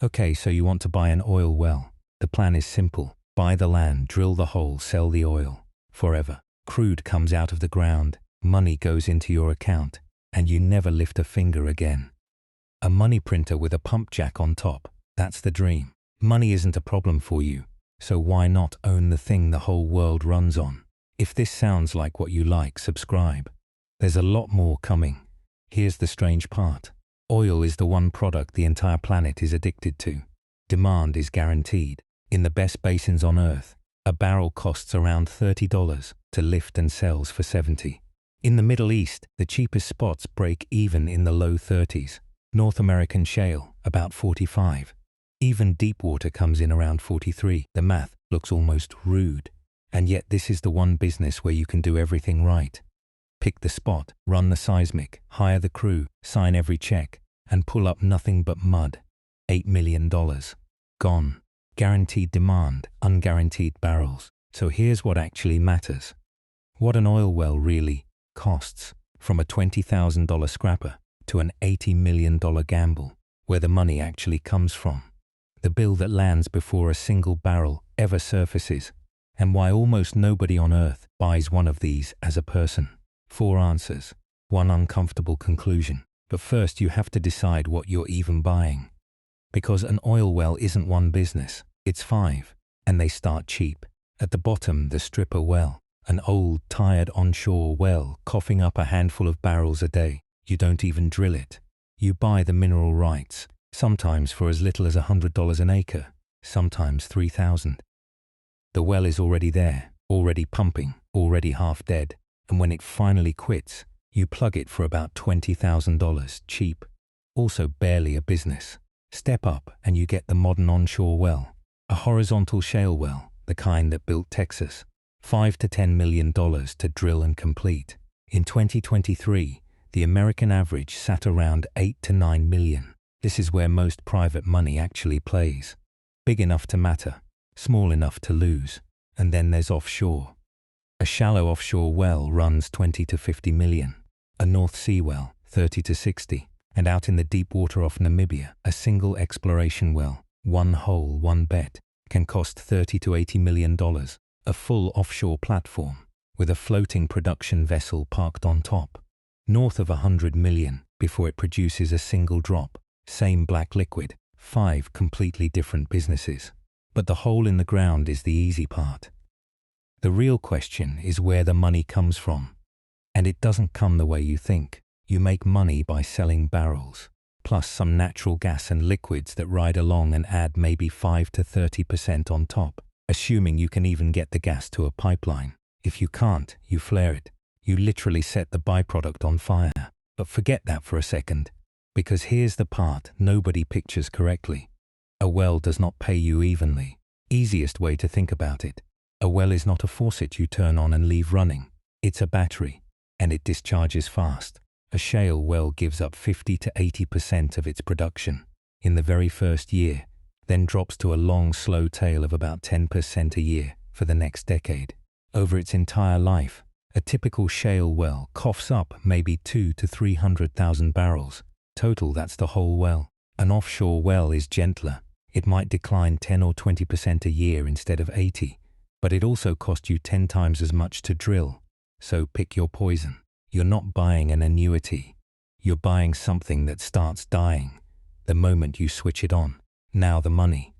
Okay, so you want to buy an oil well. The plan is simple. Buy the land, drill the hole, sell the oil. Forever. Crude comes out of the ground, money goes into your account, and you never lift a finger again. A money printer with a pump jack on top. That's the dream. Money isn't a problem for you, so why not own the thing the whole world runs on? If this sounds like what you like, subscribe. There's a lot more coming. Here's the strange part. Oil is the one product the entire planet is addicted to. Demand is guaranteed. In the best basins on Earth, a barrel costs around $30 to lift and sells for $70. In the Middle East, the cheapest spots break even in the low 30s. North American shale, about 45. Even deep water comes in around 43. The math looks almost rude. And yet this is the one business where you can do everything right. Pick the spot, run the seismic, hire the crew, sign every check, and pull up nothing but mud. $8 million. Gone. Guaranteed demand, unguaranteed barrels. So here's what actually matters. What an oil well really costs. From a $20,000 scrapper to an $80 million gamble, where the money actually comes from. The bill that lands before a single barrel ever surfaces, and why almost nobody on Earth buys one of these as a person. 4 answers, 1 uncomfortable conclusion. But first you have to decide what you're even buying. Because an oil well isn't one business, it's 5, and they start cheap. At the bottom, the stripper well, an old, tired onshore well coughing up a handful of barrels a day. You don't even drill it. You buy the mineral rights, sometimes for as little as $100 an acre, sometimes $3,000. The well is already there, already pumping, already half dead, and when it finally quits, you plug it for about $20,000 cheap. Also barely a business. Step up and you get the modern onshore well, a horizontal shale well, the kind that built Texas. $5 to $10 million to drill and complete. In 2023, the American average sat around 8 to 9 million. This is where most private money actually plays. Big enough to matter, small enough to lose. And then there's offshore. A shallow offshore well runs 20 to 50 million. A North Sea well, 30 to 60. And out in the deep water off Namibia, a single exploration well, one hole, one bet, can cost $30 to $80 million. A full offshore platform with a floating production vessel parked on top. North of 100 million before it produces a single drop. Same black liquid. 5 completely different businesses. But the hole in the ground is the easy part. The real question is where the money comes from. And it doesn't come the way you think. You make money by selling barrels, plus some natural gas and liquids that ride along and add maybe 5 to 30% on top, assuming you can even get the gas to a pipeline. If you can't, you flare it. You literally set the byproduct on fire. But forget that for a second, because here's the part nobody pictures correctly. A well does not pay you evenly. Easiest way to think about it. A well is not a faucet you turn on and leave running. It's a battery, and it discharges fast. A shale well gives up 50 to 80% of its production in the very first year, then drops to a long, slow tail of about 10% a year for the next decade. Over its entire life, a typical shale well coughs up maybe 200,000 to 300,000 barrels. Total, that's the whole well. An offshore well is gentler. It might decline 10 or 20% a year instead of 80, but it also costs you 10 times as much to drill. So pick your poison. You're not buying an annuity. You're buying something that starts dying the moment you switch it on. Now the money.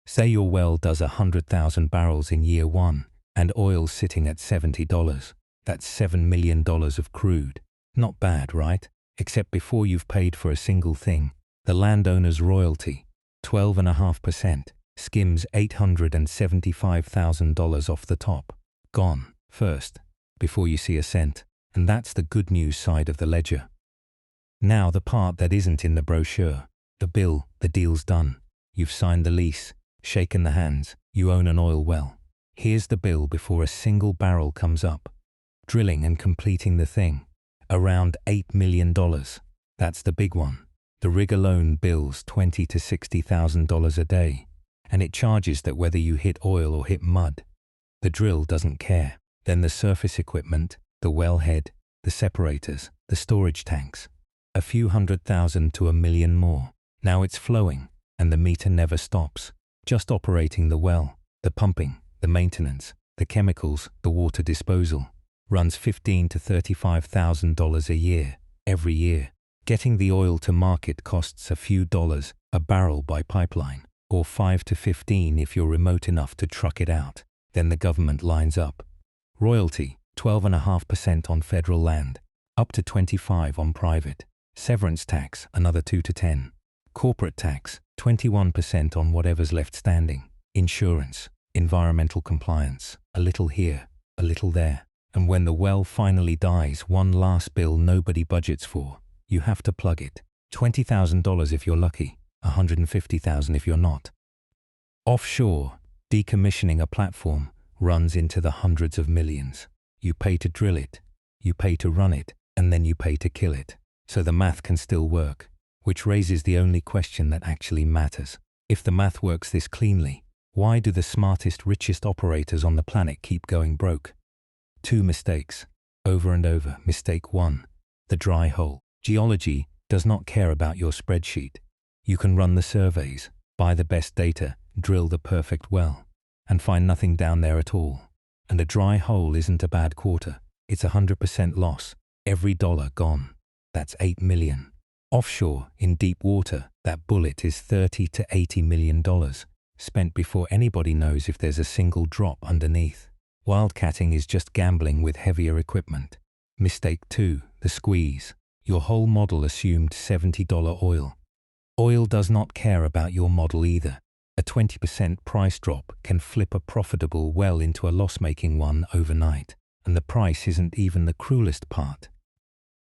Say your well does 100,000 barrels in year 1 and oil's sitting at $70. That's $7 million of crude. Not bad, right? Except before you've paid for a single thing, the landowner's royalty, 12.5%, skims $875,000 off the top. Gone, first, before you see a cent. And that's the good news side of the ledger. Now the part that isn't in the brochure. The bill, the deal's done. You've signed the lease, shaken the hands, you own an oil well. Here's the bill before a single barrel comes up. Drilling and completing the thing. Around $8 million. That's the big one. The rig alone bills $20,000 to $60,000 a day. And it charges that whether you hit oil or hit mud. The drill doesn't care. Then the surface equipment, the wellhead, the separators, the storage tanks. A few $100,000 to $1 million more. Now it's flowing. and the meter never stops. Just operating the well, the pumping, the maintenance, the chemicals, the water disposal, runs $15,000 to $35,000 a year, every year. Getting the oil to market costs a few dollars a barrel by pipeline, or 5 to 15 if you're remote enough to truck it out. Then the government lines up. Royalty, 12.5% on federal land, up to 25% on private. Severance tax, another 2 to 10. Corporate tax, 21% on whatever's left standing. Insurance, environmental compliance, a little here, a little there. And when the well finally dies, one last bill nobody budgets for, you have to plug it. $20,000 if you're lucky, $150,000 if you're not. Offshore, decommissioning a platform runs into the hundreds of millions. You pay to drill it, you pay to run it, and then you pay to kill it. So the math can still work, which raises the only question that actually matters. If the math works this cleanly, why do the smartest, richest operators on the planet keep going broke? 2 mistakes, over and over. Mistake 1, the dry hole. Geology does not care about your spreadsheet. You can run the surveys, buy the best data, drill the perfect well, and find nothing down there at all. And a dry hole isn't a bad quarter. It's 100% loss. Every dollar gone. That's $8 million. Offshore, in deep water, that bullet is $30 to $80 million, spent before anybody knows if there's a single drop underneath. Wildcatting is just gambling with heavier equipment. Mistake 2, the squeeze. Your whole model assumed $70 oil. Oil does not care about your model either. A 20% price drop can flip a profitable well into a loss-making one overnight, and the price isn't even the cruelest part.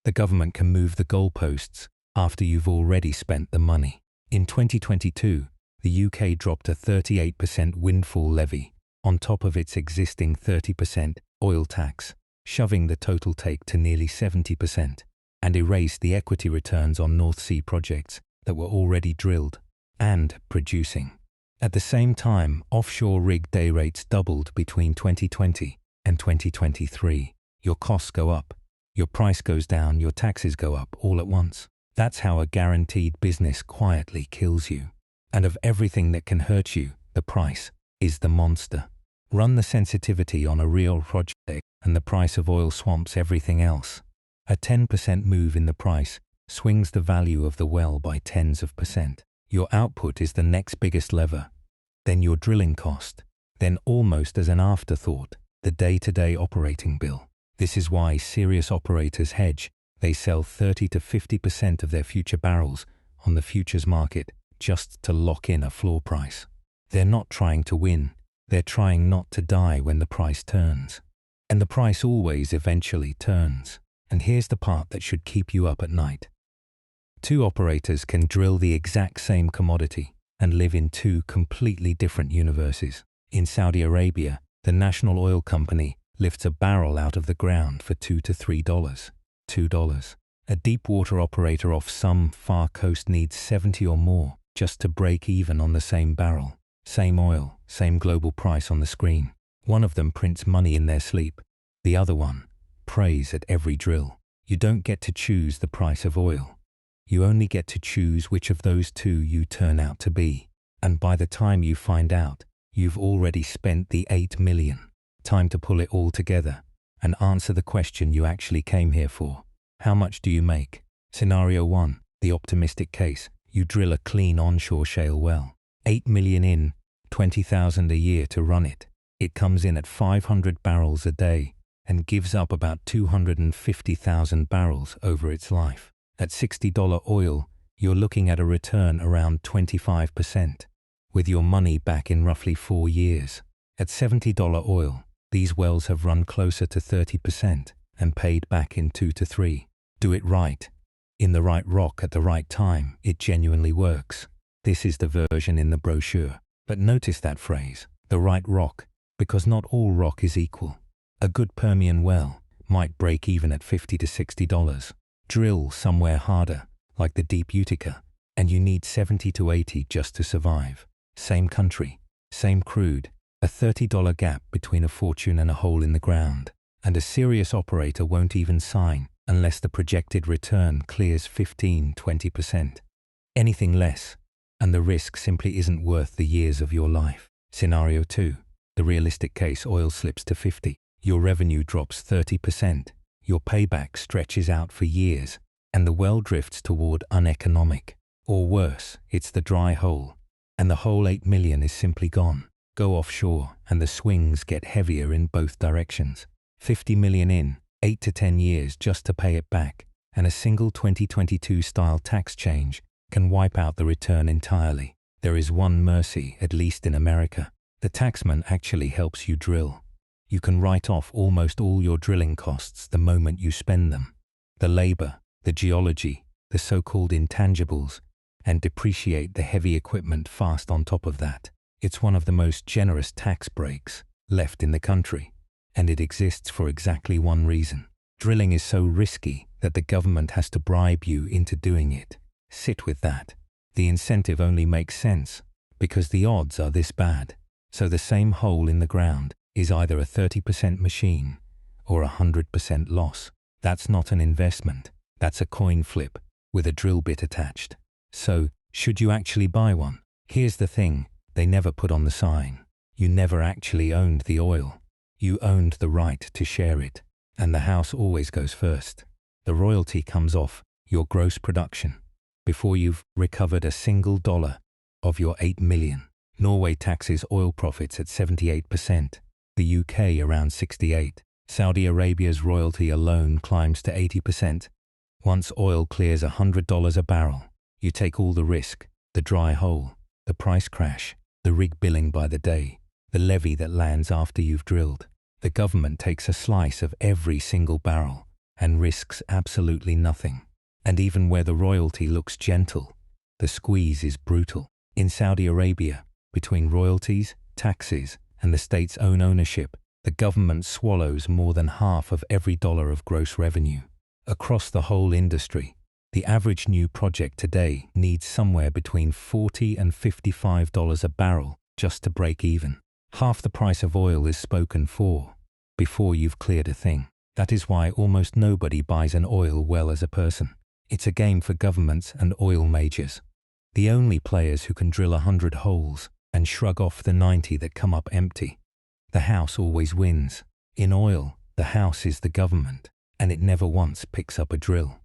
The government can move the goalposts after you've already spent the money. In 2022, the UK dropped a 38% windfall levy on top of its existing 30% oil tax, shoving the total take to nearly 70%, and erased the equity returns on North Sea projects that were already drilled and producing. At the same time, offshore rig day rates doubled between 2020 and 2023. Your costs go up, your price goes down, your taxes go up all at once. That's how a guaranteed business quietly kills you. And of everything that can hurt you, the price is the monster. Run the sensitivity on a real project and the price of oil swamps everything else. A 10% move in the price swings the value of the well by tens of percent. Your output is the next biggest lever, then your drilling cost, then almost as an afterthought, the day-to-day operating bill. This is why serious operators hedge. They sell 30 to 50% of their future barrels on the futures market just to lock in a floor price. They're not trying to win, they're trying not to die when the price turns. And the price always eventually turns. And here's the part that should keep you up at night. 2 operators can drill the exact same commodity and live in 2 completely different universes. In Saudi Arabia, the national oil company lifts a barrel out of the ground for $2 to $3. $2. A deep water operator off some far coast needs 70 or more just to break even on the same barrel. Same oil, same global price on the screen. One of them prints money in their sleep. The other one prays at every drill. You don't get to choose the price of oil. You only get to choose which of those 2 you turn out to be. And by the time you find out, you've already spent the $8 million. Time to pull it all together and answer the question you actually came here for. How much do you make? Scenario 1, the optimistic case. You drill a clean onshore shale well. $8 million in, $20,000 a year to run it. It comes in at 500 barrels a day and gives up about 250,000 barrels over its life. At $60 oil, you're looking at a return around 25%, with your money back in roughly 4 years. At $70 oil, these wells have run closer to 30% and paid back in 2 to 3. Do it right. In the right rock at the right time, it genuinely works. This is the version in the brochure. But notice that phrase, the right rock, because not all rock is equal. A good Permian well might break even at $50 to $60. Drill somewhere harder, like the deep Utica, and you need 70 to 80 just to survive. Same country, same crude, a $30 gap between a fortune and a hole in the ground. And a serious operator won't even sign unless the projected return clears 15–20%. Anything less, and the risk simply isn't worth the years of your life. Scenario 2. The realistic case: oil slips to 50. Your revenue drops 30%. Your payback stretches out for years, and the well drifts toward uneconomic. Or worse, it's the dry hole, and the whole 8 million is simply gone. Go offshore, and the swings get heavier in both directions. 50 million in, 8 to 10 years just to pay it back, and a single 2022 style tax change can wipe out the return entirely. There is one mercy, at least in America. The taxman actually helps you drill. You can write off almost all your drilling costs the moment you spend them. The labor, the geology, the so-called intangibles, and depreciate the heavy equipment fast on top of that. It's one of the most generous tax breaks left in the country, and it exists for exactly one reason. Drilling is so risky that the government has to bribe you into doing it. Sit with that. The incentive only makes sense because the odds are this bad. So the same hole in the ground is either a 30% machine or a 100% loss. That's not an investment. That's a coin flip with a drill bit attached. So, should you actually buy one? Here's the thing, they never put on the sign. You never actually owned the oil. You owned the right to share it. And the house always goes first. The royalty comes off your gross production before you've recovered a single dollar of your 8 million. Norway taxes oil profits at 78%, the UK around 68%. Saudi Arabia's royalty alone climbs to 80%. Once oil clears $100 a barrel, you take all the risk, the dry hole, the price crash, the rig billing by the day, the levy that lands after you've drilled. The government takes a slice of every single barrel and risks absolutely nothing. And even where the royalty looks gentle, the squeeze is brutal. In Saudi Arabia, between royalties, taxes, and the state's own ownership, the government swallows more than half of every dollar of gross revenue. Across the whole industry, the average new project today needs somewhere between $40 and $55 a barrel just to break even. Half the price of oil is spoken for before you've cleared a thing. That is why almost nobody buys an oil well as a person. It's a game for governments and oil majors. The only players who can drill 100 holes and shrug off the 90 that come up empty. The house always wins. In oil, the house is the government, and it never once picks up a drill.